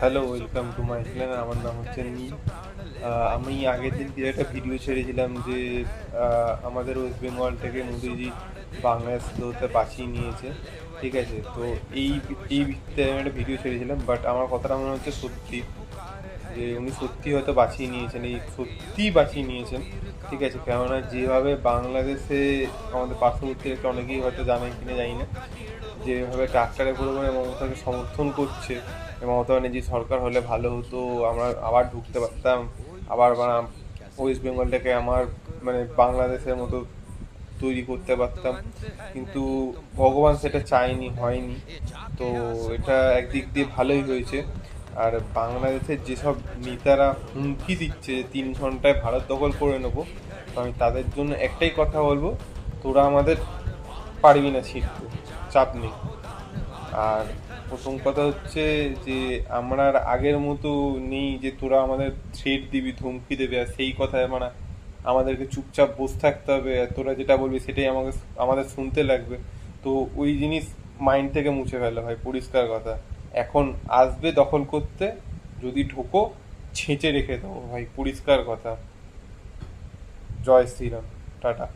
Hello, welcome to my channel. আমার নাম হচ্ছে নীল। আমি আগের দিন একটা ভিডিও ছেড়েছিলাম যে আমাদের ওয়েস্ট বেঙ্গল থেকে মোদিজি বাংলাদেশ হতে বাঁচিয়ে নিয়েছে। ঠিক আছে, তো এই এই ভিত্তিতে আমি একটা ভিডিও ছেড়েছিলাম, বাট আমার কথাটা মনে হচ্ছে সত্যি, যে উনি সত্যি হয়তো বাঁচিয়ে নিয়েছেন, এই সত্যিই বাঁচিয়ে নিয়েছেন। ঠিক আছে, কেননা যেভাবে বাংলাদেশে আমাদের পার্শ্ববর্তী একটা, অনেকেই হয়তো জানেন কিনা জানি না, যেভাবে ট্রাক্টরে করে করে মমতাকে সমর্থন করছে, মমতা ব্যানার্জি সরকার হলে ভালো হতো, আমরা আবার ঢুকতে পারতাম, আবার ওয়েস্ট বেঙ্গলটাকে আমার মানে বাংলাদেশের মতো তৈরি করতে পারতাম। কিন্তু ভগবান সেটা চায়নি, হয়নি। তো এটা একদিক দিয়ে ভালোই হয়েছে। আর বাংলাদেশের যেসব নেতারা হুমকি দিচ্ছে যে 3 ঘন্টায় ভারত দখল করে নেবো, তো আমি তাদের জন্য একটাই কথা বলবো, তোরা আমাদের পারবি না ছিঁড়তে, চাপ নেই। আর প্রথম কথা হচ্ছে যে আমরা আর আগের মতো নেই যে তোরা আমাদের থ্রেট দিবি, ধমকি দেবে, আর সেই কথায় মানে আমাদেরকে চুপচাপ বসে থাকতে হবে, আর তোরা যেটা বলবি সেটাই আমাদের শুনতে লাগবে। তো ওই জিনিস মাইন্ড থেকে মুছে ফেলা হয়, পরিষ্কার কথা। এখন আসবে দখল করতে, যদি ঢোকো ছেঁচে রেখে দেবো ভাই, পরিষ্কার কথা। জয় শ্রীরাম, টাটা।